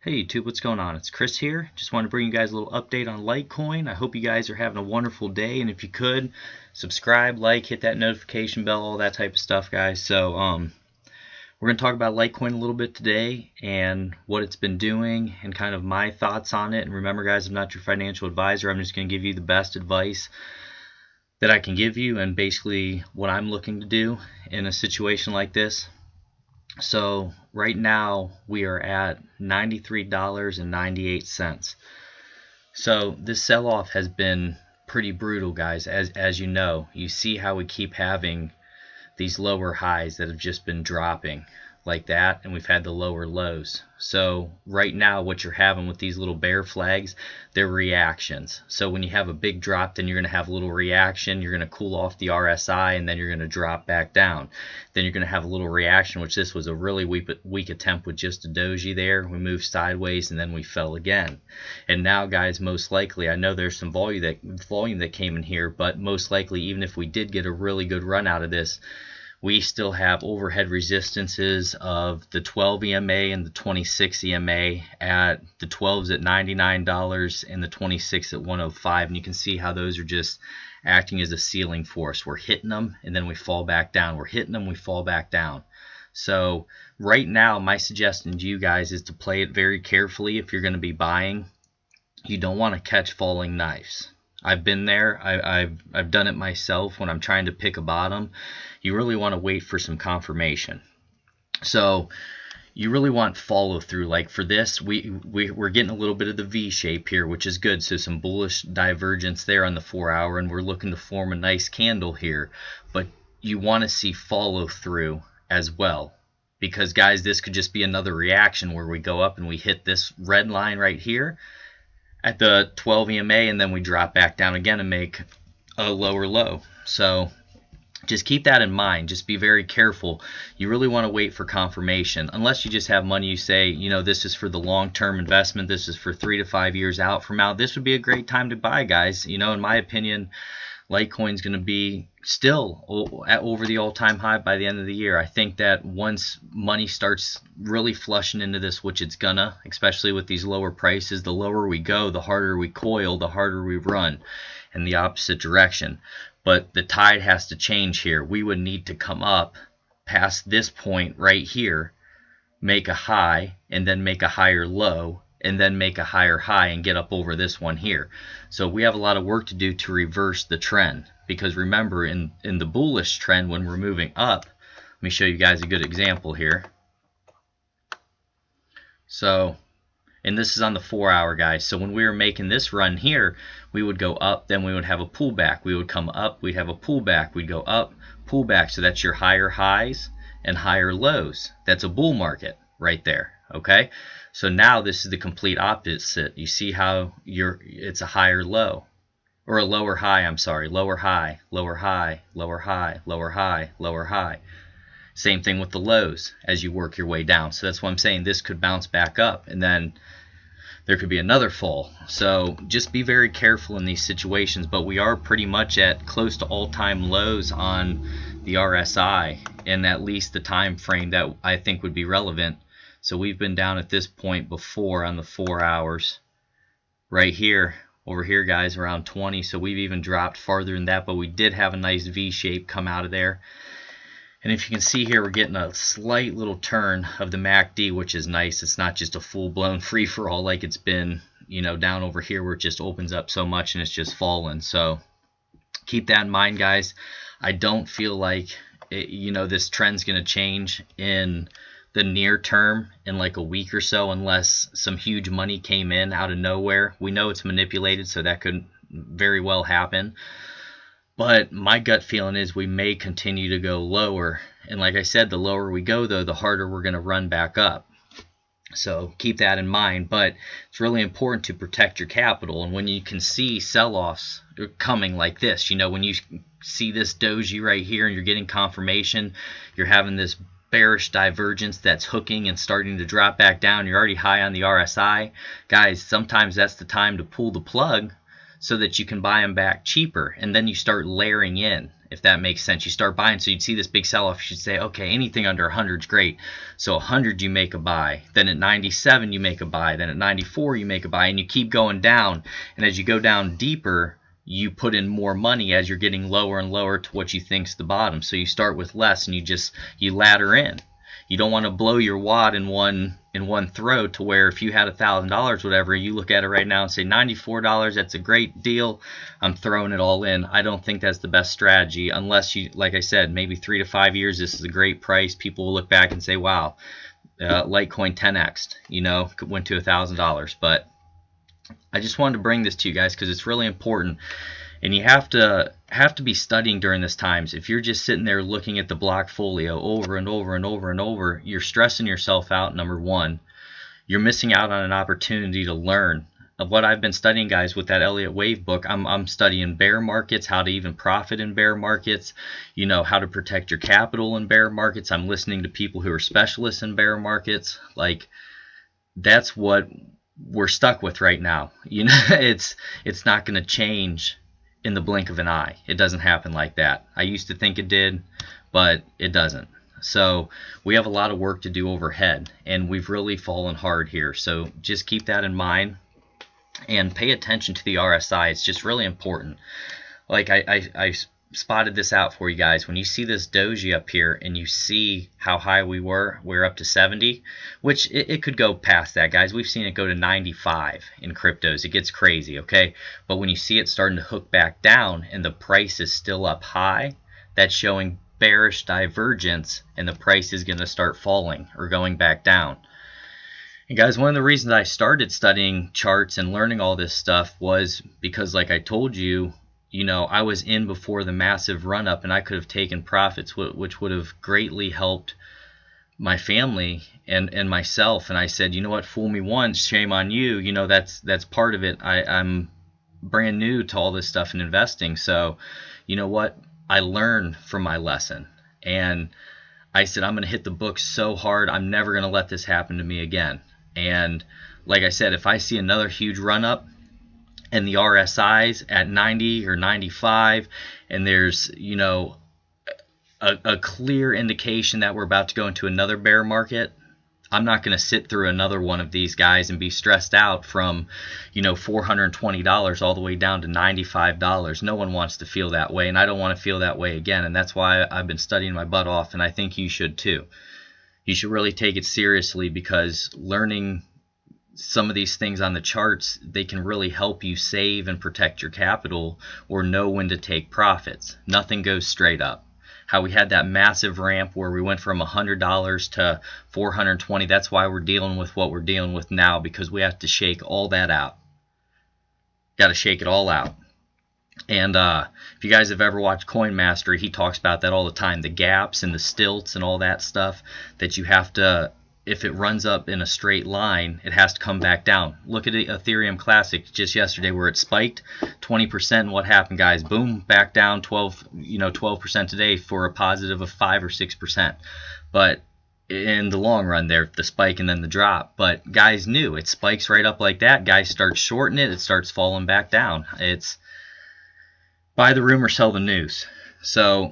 Hey YouTube, what's going on? It's Chris here. Just want to bring you guys a little update on Litecoin. I hope you guys are having a wonderful day, and if you could, subscribe, like, hit that notification bell, all that type of stuff, guys. So, we're going to talk about Litecoin a little bit today and what it's been doing and kind of my thoughts on it. And remember, guys, I'm not your financial advisor. I'm just going to give you the best advice that I can give you and basically what I'm looking to do in a situation like this. So right now we are at $93.98. So this sell-off has been pretty brutal, guys. As you know, you see how we keep having these lower highs that have just been dropping like that, and we've had the lower lows. So right now what you're having with these little bear flags, they're reactions. So when you have a big drop, then you're going to have a little reaction, you're going to cool off the RSI, and then you're going to drop back down. Then you're going to have a little reaction, which this was a really weak attempt with just a doji there. We moved sideways and then we fell again. And now, guys, most likely, I know there's some volume that came in here, but most likely, even if we did get a really good run out of this, we still have overhead resistances of the 12 EMA and the 26 EMA at the 12s at $99 and the 26 at 105, and you can see how those are just acting as a ceiling for us. We're hitting them and then we fall back down. We're hitting them, we fall back down. So right now my suggestion to you guys is to play it very carefully. If you're going to be buying, you don't want to catch falling knives. I've been there. I've done it myself when I'm trying to pick a bottom. You really want to wait for some confirmation. So you really want follow through. Like for this, we're getting a little bit of the V shape here, which is good. So some bullish divergence there on the 4 hour, and we're looking to form a nice candle here. But you want to see follow through as well, because guys, this could just be another reaction where we go up and we hit this red line right here at the 12 EMA, and then we drop back down again and make a lower low. So just keep that in mind. Just be very careful. You really want to wait for confirmation. Unless you just have money, you say, you know, this is for the long-term investment, this is for 3 to 5 years out from now, this would be a great time to buy, guys. You know, in my opinion, Litecoin's going to be still at over the all-time high by the end of the year. I think that once money starts really flushing into this, which it's gonna, especially with these lower prices, the lower we go, the harder we coil, the harder we run in the opposite direction. But the tide has to change here. We would need to come up past this point right here, make a high, and then make a higher low, and then make a higher high and get up over this one here. So we have a lot of work to do to reverse the trend, because remember, in the bullish trend, when we're moving up, let me show you guys a good example here. So, and this is on the 4 hour, guys. So when we were making this run here, we would go up, then we would have a pullback. We would come up, we'd have a pullback, we'd go up, pullback. So that's your higher highs and higher lows. That's a bull market right there, okay? So now this is the complete opposite. You see how it's a higher low, or a lower high, I'm sorry, lower high, lower high, lower high, lower high, lower high. Same thing with the lows as you work your way down. So that's why I'm saying this could bounce back up, and then there could be another fall. So just be very careful in these situations, but we are pretty much at close to all-time lows on the RSI, and at least the time frame that I think would be relevant. So we've been down at this point before on the 4 hours right here, over here, guys, around 20. So we've even dropped farther than that, but we did have a nice V shape come out of there. And if you can see here, we're getting a slight little turn of the MACD, which is nice. It's not just a full-blown free-for-all like it's been, you know, down over here where it just opens up so much and it's just fallen. So keep that in mind, guys. I don't feel like you know, this trend's going to change in the near term in like a week or so, unless some huge money came in out of nowhere. We know it's manipulated, so that could very well happen. But my gut feeling is we may continue to go lower. And like I said, the lower we go, though, the harder we're going to run back up. So keep that in mind. But it's really important to protect your capital. And when you can see sell-offs coming like this, you know, when you see this doji right here and you're getting confirmation, you're having this bearish divergence that's hooking and starting to drop back down, you're already high on the RSI, guys, sometimes that's the time to pull the plug so that you can buy them back cheaper, and then you start layering in. if that makes sense. You start buying, so you'd see this big sell-off. You should say, okay, anything under 100 is great. So 100 you make a buy. Then at 97 you make a buy. Then at 94 you make a buy, and you keep going down. And as you go down deeper, you put in more money as you're getting lower and lower to what you think's the bottom. So you start with less, and you ladder in. You don't want to blow your wad in one throw, to where if you had $1,000, whatever, you look at it right now and say $94, that's a great deal, I'm throwing it all in. I don't think that's the best strategy, unless you, like I said, maybe 3 to 5 years, this is a great price. People will look back and say, wow, Litecoin 10x'd, went to $1,000. But I just wanted to bring this to you guys because it's really important. And you have to be studying during this times. If you're just sitting there looking at the block folio over and over and over and over, you're stressing yourself out, number one. You're missing out on an opportunity to learn. Of what I've been studying, guys, with that Elliott Wave book, I'm studying bear markets, how to even profit in bear markets, how to protect your capital in bear markets. I'm listening to people who are specialists in bear markets. Like, that's what we're stuck with right now. It's not going to change in the blink of an eye. It doesn't happen like that. I used to think it did, but it doesn't. So we have a lot of work to do overhead, and we've really fallen hard here. So just keep that in mind and pay attention to the RSI. It's just really important. Like I spotted this out for you guys. When you see this doji up here and you see how high we're up to 70, which it could go past that, guys. We've seen it go to 95 in cryptos. It gets crazy, okay? But when you see it starting to hook back down and the price is still up high, that's showing bearish divergence, and the price is going to start falling or going back down. And guys, one of the reasons I started studying charts and learning all this stuff was because, like I told you, I was in before the massive run up, and I could have taken profits, which would have greatly helped my family and myself. And I said, you know what, fool me once, shame on you. That's part of it. I'm brand new to all this stuff in investing. So you know what, I learned from my lesson, and I said, I'm going to hit the books so hard, I'm never going to let this happen to me again. And like I said, if I see another huge run up and the RSI's at 90 or 95, and there's a clear indication that we're about to go into another bear market, I'm not going to sit through another one of these, guys, and be stressed out from $420 all the way down to $95. No one wants to feel that way, and I don't want to feel that way again. And that's why I've been studying my butt off, and I think you should too. You should really take it seriously, because learning some of these things on the charts, they can really help you save and protect your capital, or know when to take profits. Nothing goes straight up. How we had that massive ramp where we went from $100 to $420, that's why we're dealing with what we're dealing with now, because we have to shake all that out. Got to shake it all out. And if you guys have ever watched Coin Mastery, he talks about that all the time, the gaps and the stilts and all that stuff that you have to, if it runs up in a straight line, it has to come back down. Look at the Ethereum Classic just yesterday, where it spiked 20%, and what happened, guys? Boom, back down 12% today, for a positive of 5 or 6%. But in the long run there, the spike and then the drop. But guys knew it spikes right up like that. Guys start shorting it, it starts falling back down. It's buy the rumor, sell the news. So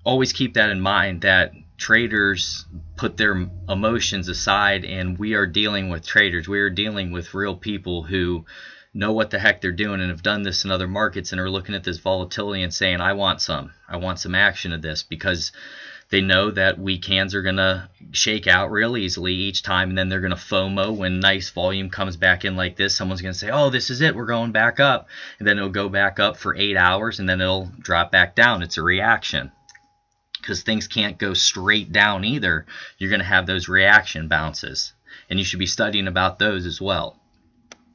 always keep that in mind, that traders put their emotions aside, and we are dealing with traders. We are dealing with real people who know what the heck they're doing and have done this in other markets, and are looking at this volatility and saying, I want some action of this, because they know that weak hands are going to shake out real easily each time, and then they're going to FOMO when nice volume comes back in like this. Someone's going to say, oh, this is it, we're going back up, and then it'll go back up for 8 hours, and then it'll drop back down. It's a reaction, because things can't go straight down either. You're going to have those reaction bounces, and you should be studying about those as well.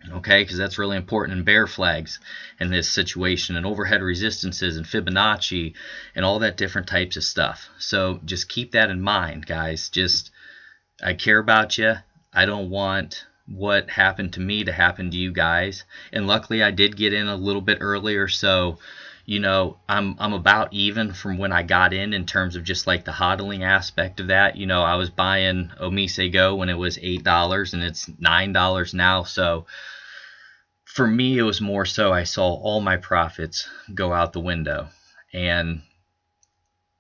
Okay, because that's really important in bear flags in this situation, and overhead resistances and Fibonacci and all that different types of stuff. So just keep that in mind, guys. I care about you. I don't want what happened to me to happen to you guys. And luckily I did get in a little bit earlier, so I'm about even from when I got in terms of just like the hodling aspect of that. I was buying Omise Go when it was $8, and it's $9 now. So for me, it was more so I saw all my profits go out the window. And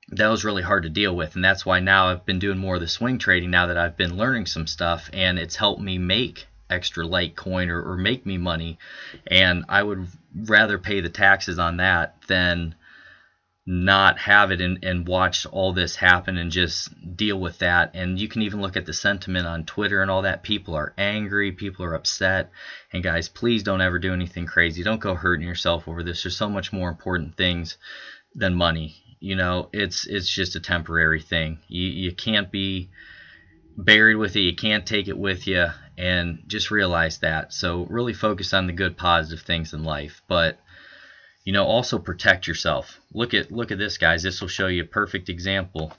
that was really hard to deal with. And that's why now I've been doing more of the swing trading now that I've been learning some stuff, and it's helped me make extra Litecoin, or make me money. And I would rather pay the taxes on that than not have it, and watch all this happen and just deal with that. And you can even look at the sentiment on Twitter and all that. People are angry, people are upset. And guys, please don't ever do anything crazy. Don't go hurting yourself over this. There's so much more important things than money. It's just a temporary thing. You can't be buried with it. You can't take it with you, and just realize that. So really focus on the good, positive things in life. But also protect yourself. Look at this, guys. This will show you a perfect example.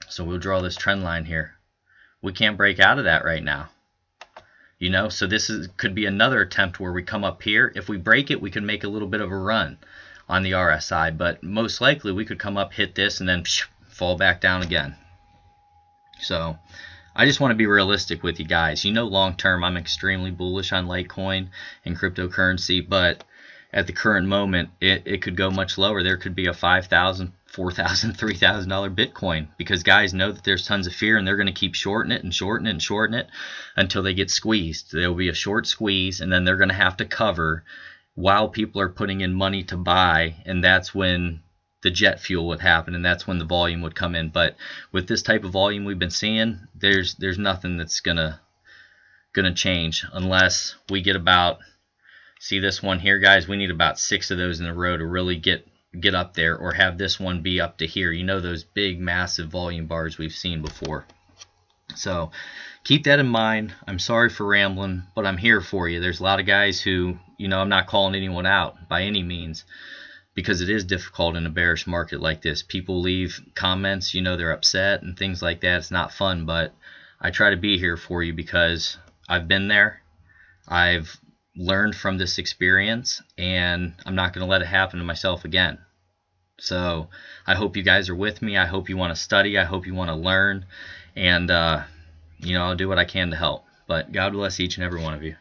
So we'll draw this trend line here. We can't break out of that right now. So this could be another attempt where we come up here. If we break it, we could make a little bit of a run on the RSI, but most likely we could come up, hit this, and then fall back down again. So I just want to be realistic with you guys. Long term, I'm extremely bullish on Litecoin and cryptocurrency, but at the current moment, it could go much lower. There could be a $5,000, $4,000, $3,000 Bitcoin, because guys know that there's tons of fear, and they're going to keep shorting it and shorting it and shorting it until they get squeezed. There will be a short squeeze, and then they're going to have to cover while people are putting in money to buy, and that's when the jet fuel would happen, and that's when the volume would come in. But with this type of volume we've been seeing, there's nothing that's gonna change unless we get about, see this one here, guys, we need about 6 of those in a row to really get up there, or have this one be up to here. Those big massive volume bars we've seen before. So keep that in mind. I'm sorry for rambling, but I'm here for you. There's a lot of guys who, I'm not calling anyone out by any means, because it is difficult in a bearish market like this. People leave comments, they're upset and things like that. It's not fun, but I try to be here for you because I've been there. I've learned from this experience, and I'm not going to let it happen to myself again. So I hope you guys are with me. I hope you want to study. I hope you want to learn. And, I'll do what I can to help. But God bless each and every one of you.